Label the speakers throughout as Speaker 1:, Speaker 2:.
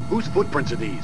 Speaker 1: Whose footprints are these?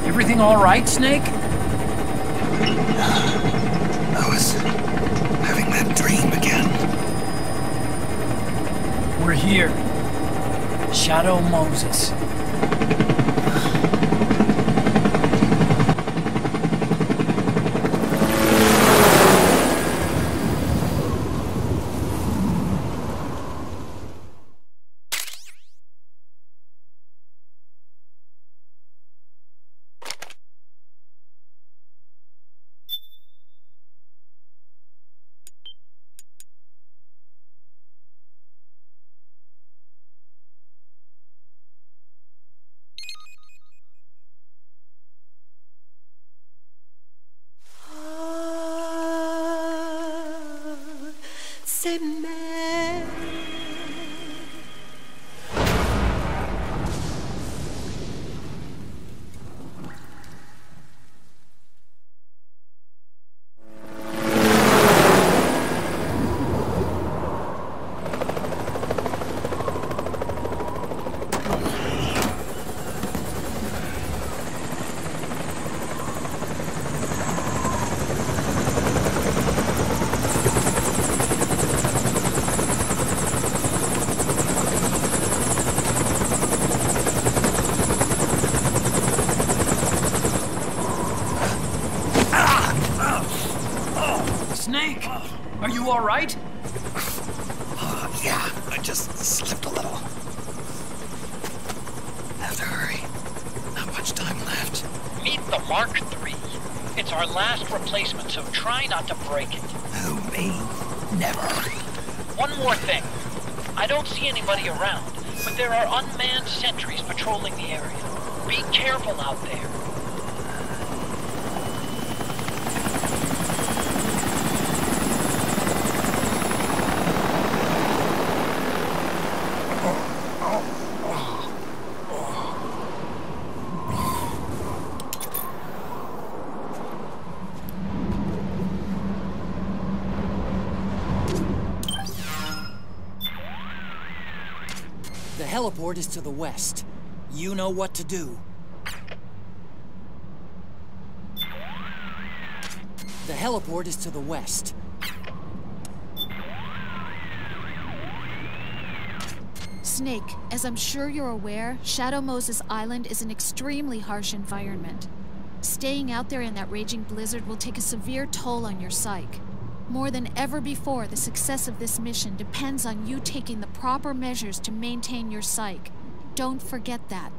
Speaker 2: Everything all right, Snake?
Speaker 3: I was having that dream again.
Speaker 2: We're here. Shadow Moses. Snake, are you all right?
Speaker 3: Yeah, I just slipped a little. Have to hurry. Not much time left.
Speaker 4: Meet the Mark III. It's our last replacement, so try not to break it.
Speaker 3: Who, me? Never.
Speaker 4: One more thing. I don't see anybody around, but there are unmanned sentries patrolling the area. Be careful out there.
Speaker 2: The heliport is to the west. You know what to do. The heliport is to the west.
Speaker 5: Snake, as I'm sure you're aware, Shadow Moses Island is an extremely harsh environment. Staying out there in that raging blizzard will take a severe toll on your psyche. More than ever before, the success of this mission depends on you taking the proper measures to maintain your psyche. Don't forget that.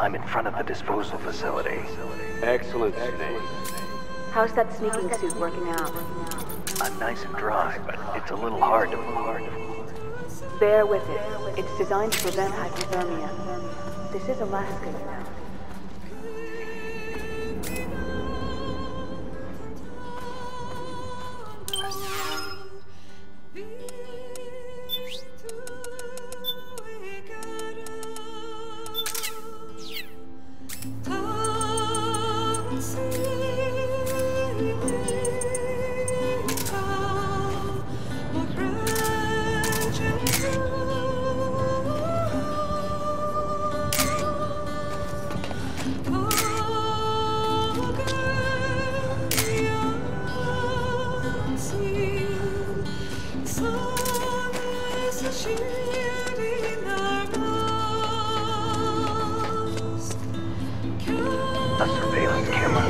Speaker 3: I'm in front of the disposal facility.
Speaker 1: Excellent, Snake.
Speaker 6: How's that sneaking suit working out?
Speaker 3: I'm nice and dry, but it's a little hard to move.
Speaker 6: Bear with it. It's designed to prevent hypothermia. This is Alaska, you know.
Speaker 3: A surveillance camera.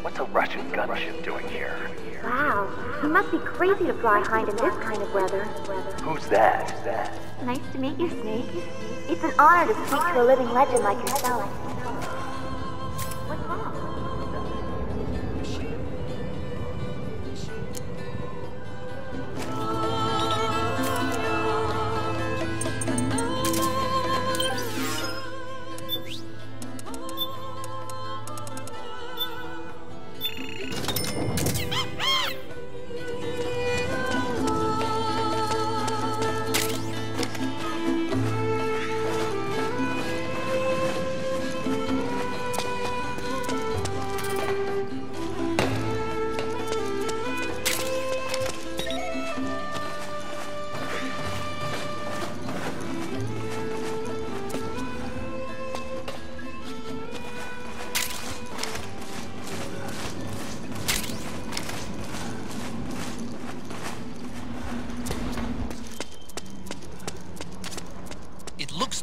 Speaker 3: What's a Russian gunship doing here?
Speaker 7: Wow, he must be crazy to fly Hind in this kind of weather.
Speaker 3: Who's that?
Speaker 7: Nice to meet you, Snake. It's an honor to speak to a living legend like yourself. What's wrong?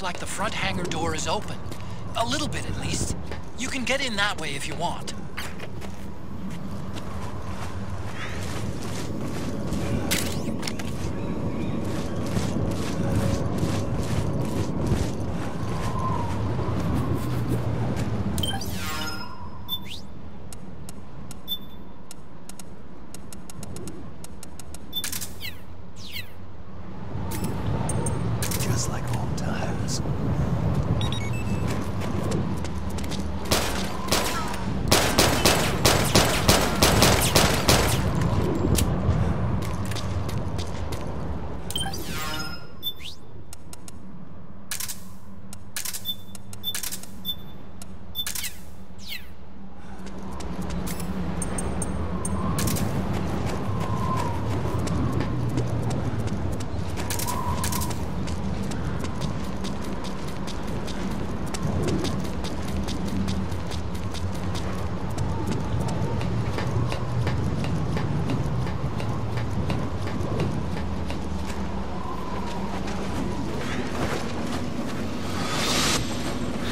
Speaker 2: Like the front hangar door is open. A little bit, at least. You can get in that way if you want.
Speaker 3: Just like old times.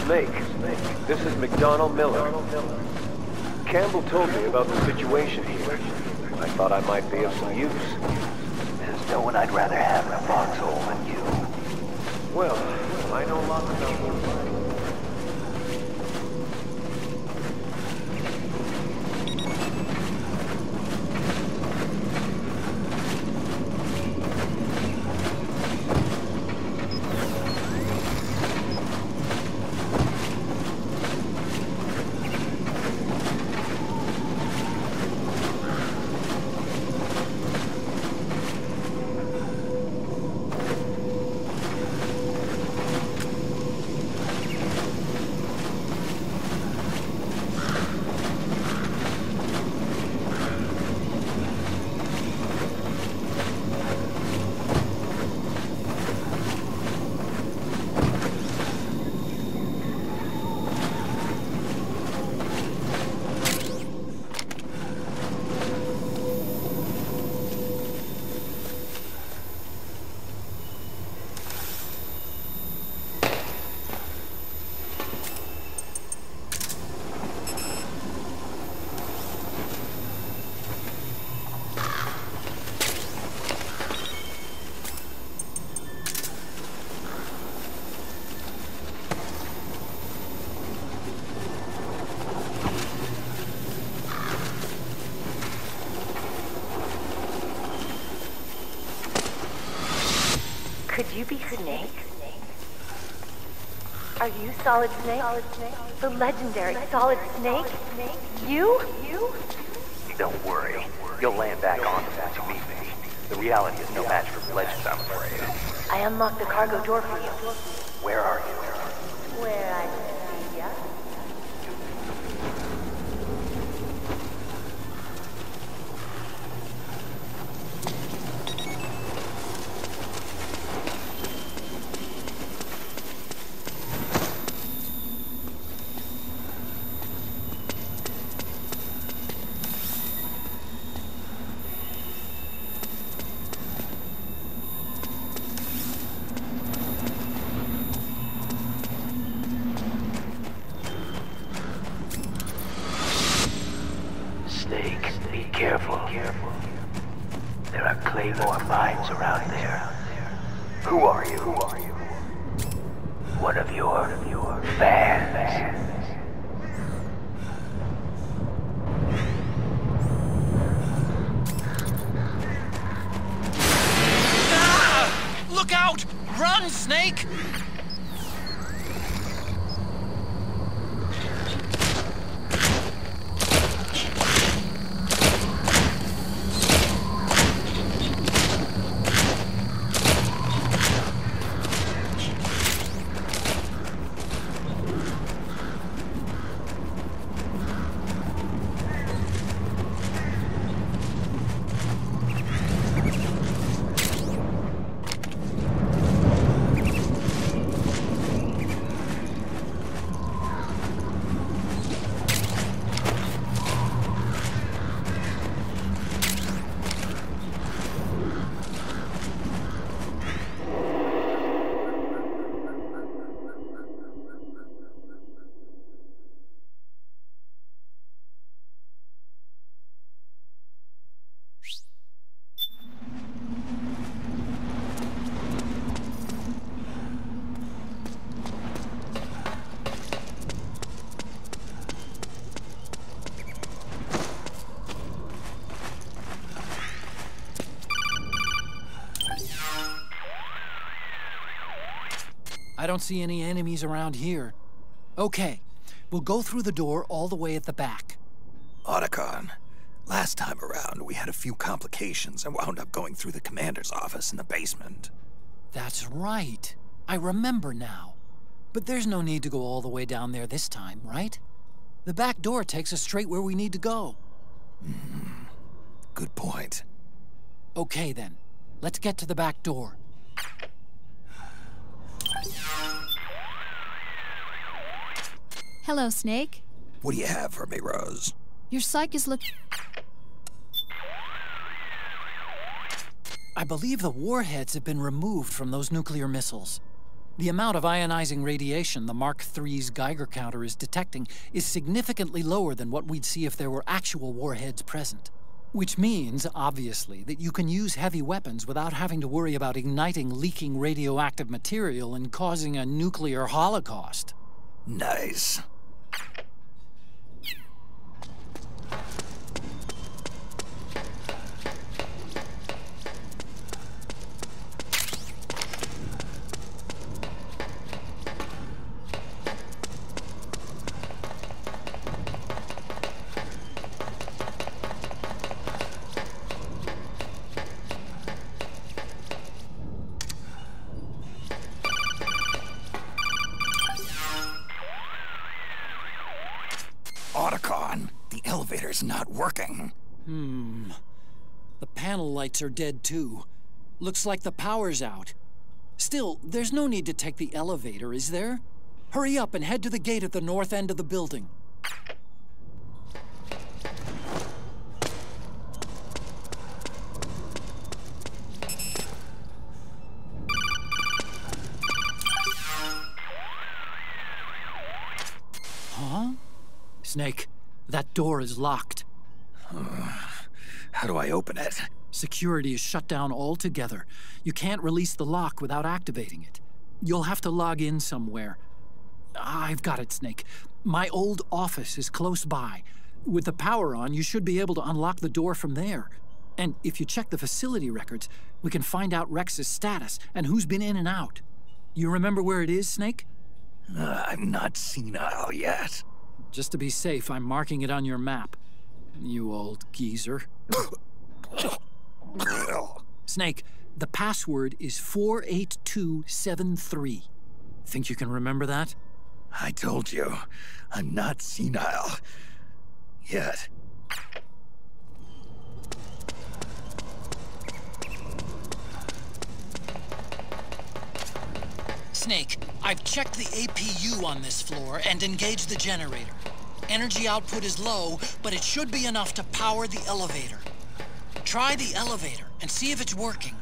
Speaker 1: Snake, this is McDonald Miller. Campbell told me about the situation here. I thought I might be of some use.
Speaker 3: There's no one I'd rather have in a foxhole than you.
Speaker 1: Well, I know lots about you.
Speaker 7: be Snake? Are you Solid Snake? The legendary Solid Snake? You?
Speaker 8: Don't worry. You'll land back on them once you meet me. The reality is no match for the legends, I'm afraid.
Speaker 7: I unlocked the cargo door for you.
Speaker 8: Where are you?
Speaker 7: Where I see ya.
Speaker 8: There are Claymore mines around there. Who are you? One of your fans.
Speaker 2: Ah! Look out! Run, Snake! I don't see any enemies around here. Okay, we'll go through the door all the way at the back.
Speaker 3: Otacon, last time around we had a few complications and wound up going through the commander's office in the basement.
Speaker 2: That's right. I remember now. But there's no need to go all the way down there this time, right? The back door takes us straight where we need to go.
Speaker 3: Good point.
Speaker 2: Okay then, let's get to the back door.
Speaker 5: Hello, Snake.
Speaker 3: What do you have for me, Rose?
Speaker 5: Your psych is looking...
Speaker 2: I believe the warheads have been removed from those nuclear missiles. The amount of ionizing radiation the Mark III's Geiger counter is detecting is significantly lower than what we'd see if there were actual warheads present. Which means, obviously, that you can use heavy weapons without having to worry about igniting leaking radioactive material and causing a nuclear holocaust.
Speaker 3: Nice. Otacon, the elevator's not working.
Speaker 2: The panel lights are dead too. Looks like the power's out. Still, there's no need to take the elevator, is there? Hurry up and head to the gate at the north end of the building. Huh? Snake, that door is locked.
Speaker 3: How do I open it?
Speaker 2: Security is shut down altogether. You can't release the lock without activating it. You'll have to log in somewhere. I've got it, Snake. My old office is close by. With the power on, you should be able to unlock the door from there. And if you check the facility records, we can find out Rex's status and who's been in and out. You remember where it is, Snake?
Speaker 3: I'm not senile yet.
Speaker 2: Just to be safe, I'm marking it on your map. You old geezer. Snake, the password is 48273. Think you can remember that?
Speaker 3: I told you, I'm not senile yet.
Speaker 2: Snake, I've checked the APU on this floor and engaged the generator. Energy output is low, but it should be enough to power the elevator. Try the elevator and see if it's working.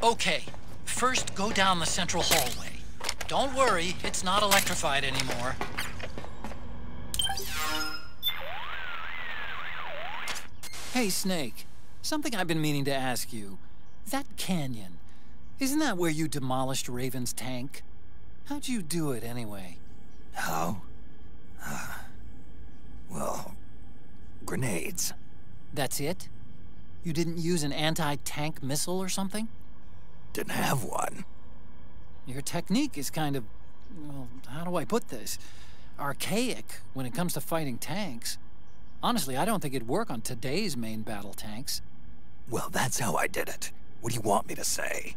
Speaker 2: Okay, first go down the central hallway. Don't worry, it's not electrified anymore. Hey, Snake, something I've been meaning to ask you. That canyon, isn't that where you demolished Raven's tank? How'd you do it anyway?
Speaker 3: How? Well, grenades.
Speaker 2: That's it? You didn't use an anti-tank missile or something?
Speaker 3: Didn't have one.
Speaker 2: Your technique is kind of, well, how do I put this? Archaic when it comes to fighting tanks. Honestly, I don't think it'd work on today's main battle tanks.
Speaker 3: Well, that's how I did it. What do you want me to say?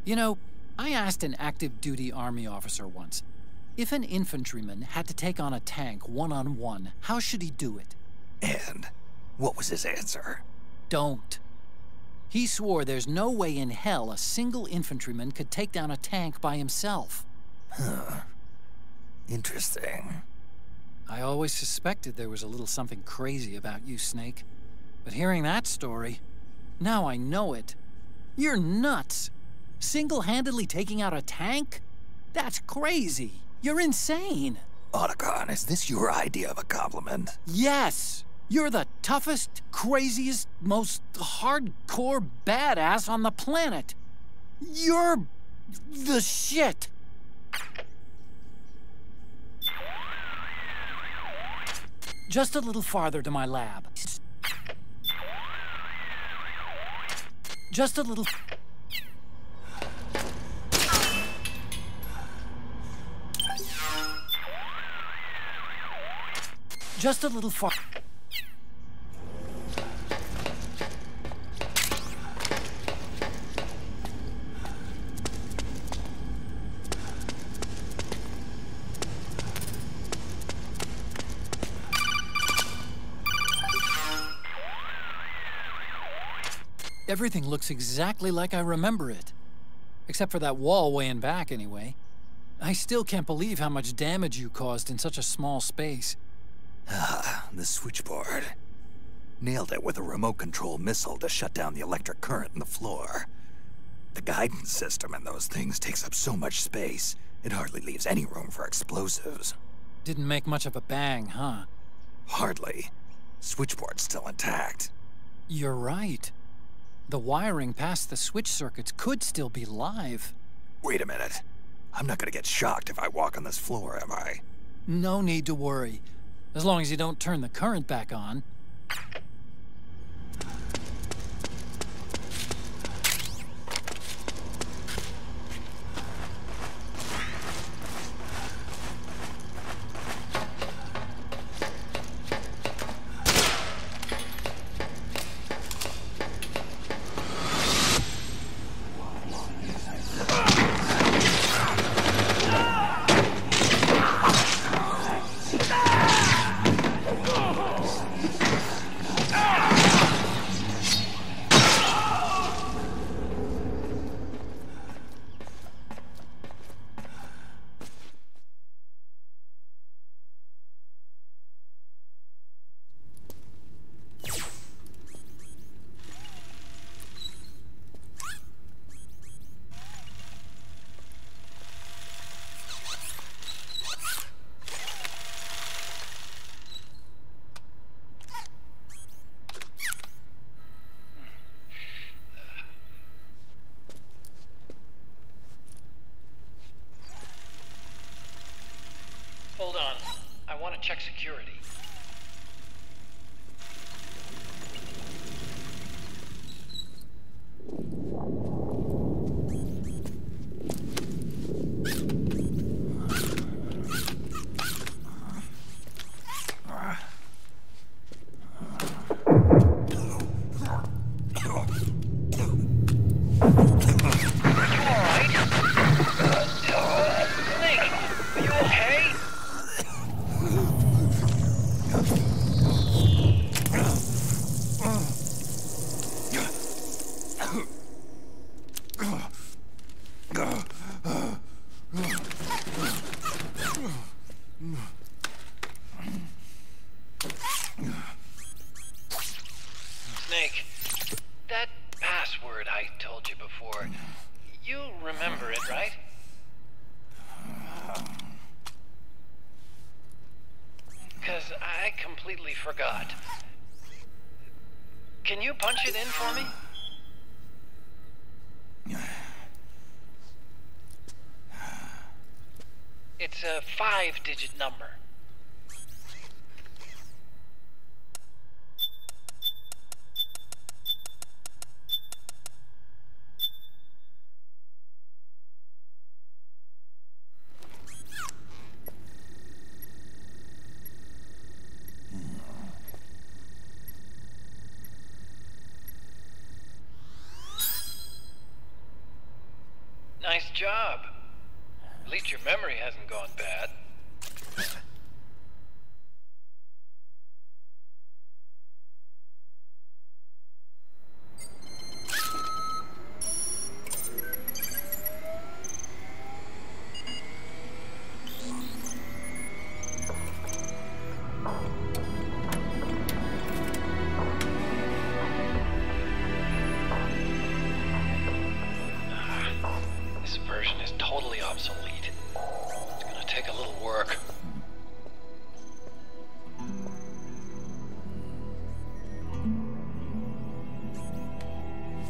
Speaker 2: You know, I asked an active duty army officer once, if an infantryman had to take on a tank one-on-one, how should he do it?
Speaker 3: And what was his answer?
Speaker 2: Don't. He swore there's no way in hell a single infantryman could take down a tank by himself.
Speaker 3: Huh. Interesting.
Speaker 2: I always suspected there was a little something crazy about you, Snake. But hearing that story, now I know it. You're nuts. Single-handedly taking out a tank? That's crazy. You're insane.
Speaker 3: Otacon, is this your idea of a compliment?
Speaker 2: Yes. You're the toughest, craziest, most hardcore badass on the planet. You're the shit. Just a little farther to my lab. Just a little... Just a little far... Everything looks exactly like I remember it. Except for that wall way in back, anyway. I still can't believe how much damage you caused in such a small space.
Speaker 3: Ah, the switchboard. Nailed it with a remote control missile to shut down the electric current in the floor. The guidance system in those things takes up so much space, it hardly leaves any room for explosives.
Speaker 2: Didn't make much of a bang, huh?
Speaker 3: Hardly. Switchboard's still intact.
Speaker 2: You're right. The wiring past the switch circuits could still be live.
Speaker 3: Wait a minute. I'm not gonna get shocked if I walk on this floor, am I?
Speaker 2: No need to worry. As long as you don't turn the current back on.
Speaker 4: want to check security. Snake, that password I told you before, you remember it, right? Because I completely forgot. Can you punch it in for me? It's a 5-digit number. Nice job. At least your memory hasn't gone bad. This version is totally obsolete. It's gonna take a little work.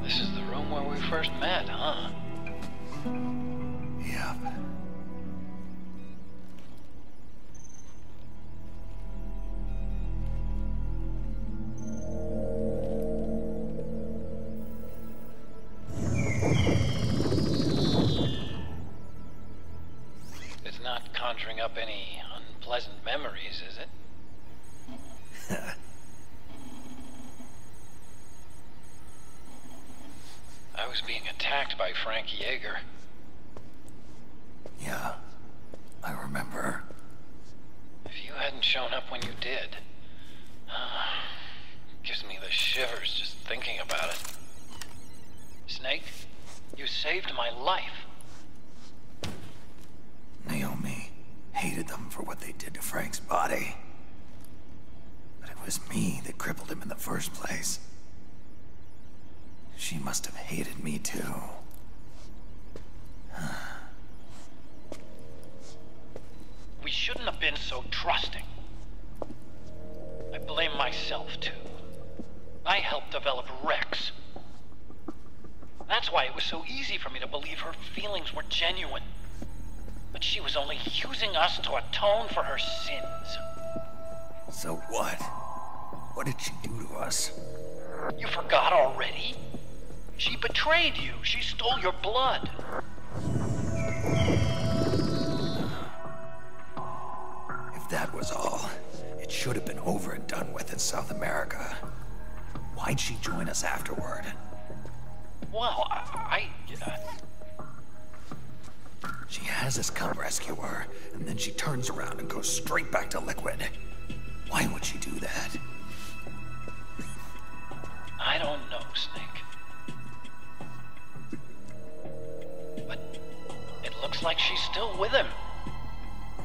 Speaker 4: This is the room where we first met, huh?
Speaker 3: Yep.
Speaker 4: It's not conjuring up any unpleasant memories, is it? I was being attacked by Frank Yeager.
Speaker 3: Yeah, I remember.
Speaker 4: If you hadn't shown up when you did, gives me the shivers just thinking about it. Snake, you saved my life.
Speaker 3: Naomi hated them for what they did to Frank's body. But it was me that crippled him in the first place. She must have hated me too.
Speaker 4: We shouldn't have been so trusting. I blame myself too. I helped develop Rex. That's why it was so easy for me to believe her feelings were genuine. But she was only using us to atone for her sins.
Speaker 3: So what? What did she do to us?
Speaker 4: You forgot already? She betrayed you. She stole your blood.
Speaker 3: If that was all, it should have been over and done with in South America. Why'd she join us afterward?
Speaker 4: Well,
Speaker 3: She has us come rescue her, and then she turns around and goes straight back to Liquid. Why would she do that?
Speaker 4: I don't know, Snake. But it looks like she's still with him.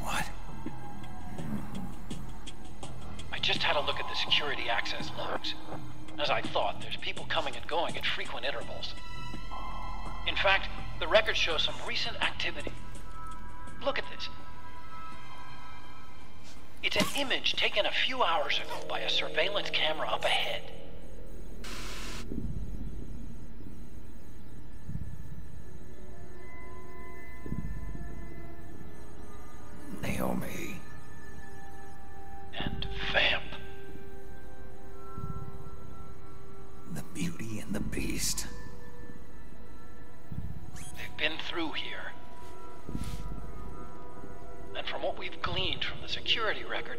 Speaker 3: What?
Speaker 4: I just had a look at the security access logs. As I thought, there's people coming and going at frequent intervals. In fact, the record shows some recent activity. Look at this. It's an image taken a few hours ago by a surveillance camera up ahead.
Speaker 3: Naomi.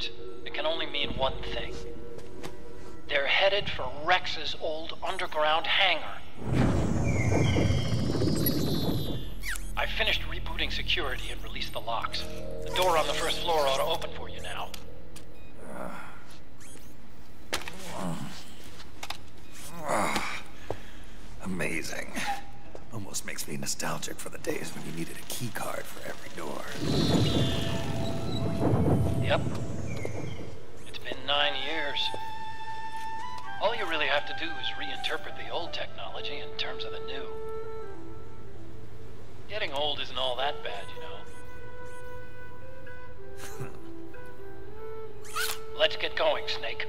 Speaker 4: words, it can only mean one thing. They're headed for Rex's old underground hangar. I finished rebooting security and released the locks. The door on the first floor ought to open for you now.
Speaker 3: Amazing. Almost makes me nostalgic for the days when you needed a key card for every door.
Speaker 4: Yep. It's been 9 years. All you really have to do is reinterpret the old technology in terms of the new. Getting old isn't all that bad, you know. Let's get going, Snake.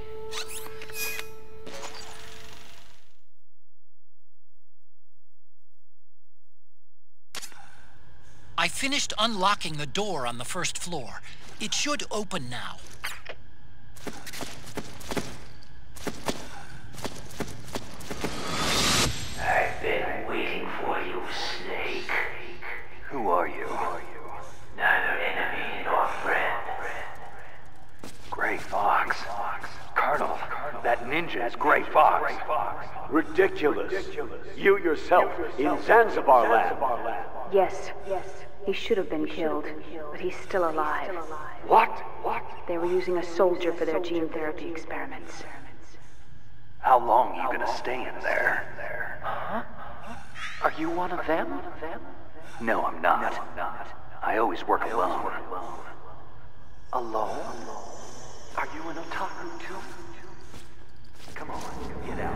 Speaker 2: I finished unlocking the door on the first floor. It should open now.
Speaker 9: I've been waiting for you, Snake.
Speaker 8: Who are you?
Speaker 9: Neither enemy nor friend.
Speaker 8: Gray Fox. Colonel, that ninja is Gray Fox.
Speaker 1: Ridiculous. You yourself in Zanzibar land.
Speaker 6: Yes. He should have been killed, but he's still alive.
Speaker 8: What?
Speaker 6: They were using a soldier for their gene therapy experiments.
Speaker 8: How long are you gonna stay in there? Huh? Are you one of them? No, I'm not. I always work alone. Alone? Are you an otaku too? Come on, get out.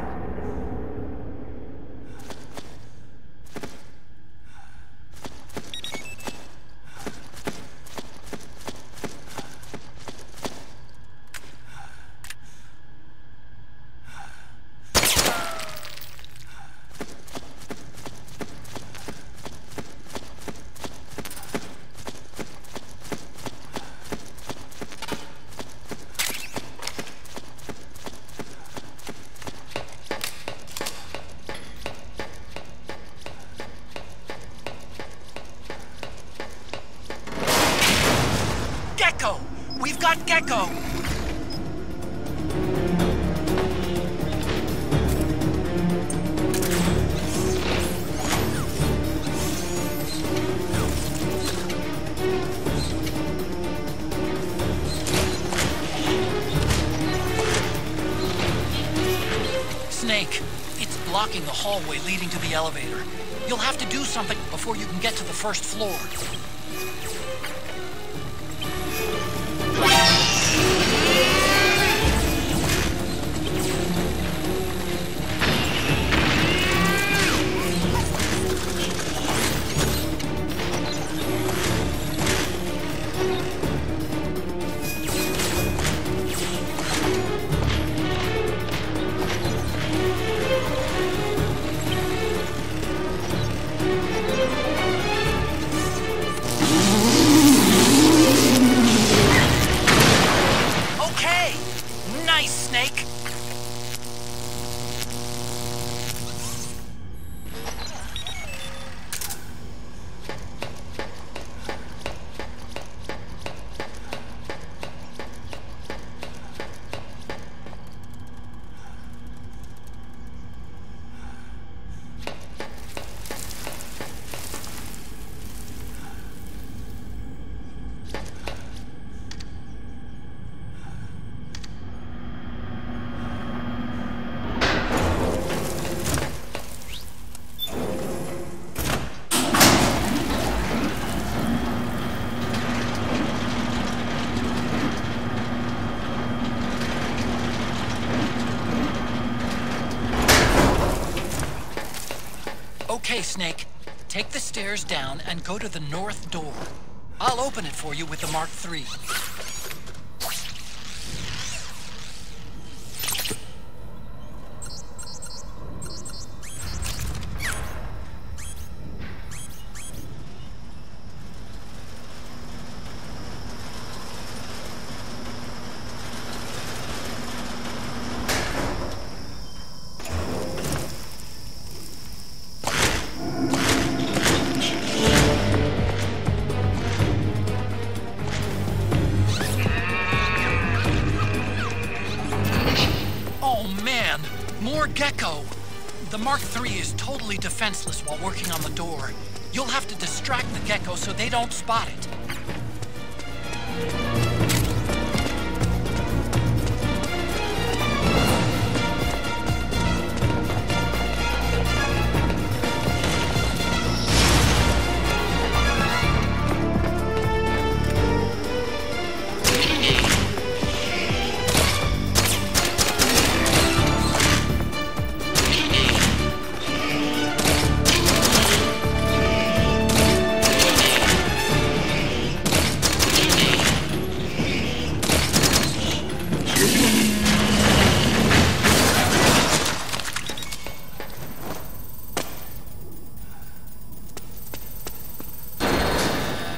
Speaker 2: We've got Gecko! Snake, it's blocking the hallway leading to the elevator. You'll have to do something before you can get to the first floor. Okay, Snake. Take the stairs down and go to the north door. I'll open it for you with the Mark III. More gecko! The Mark III is totally defenseless while working on the door. You'll have to distract the gecko so they don't spot it.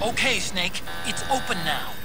Speaker 2: Okay, Snake, it's open now.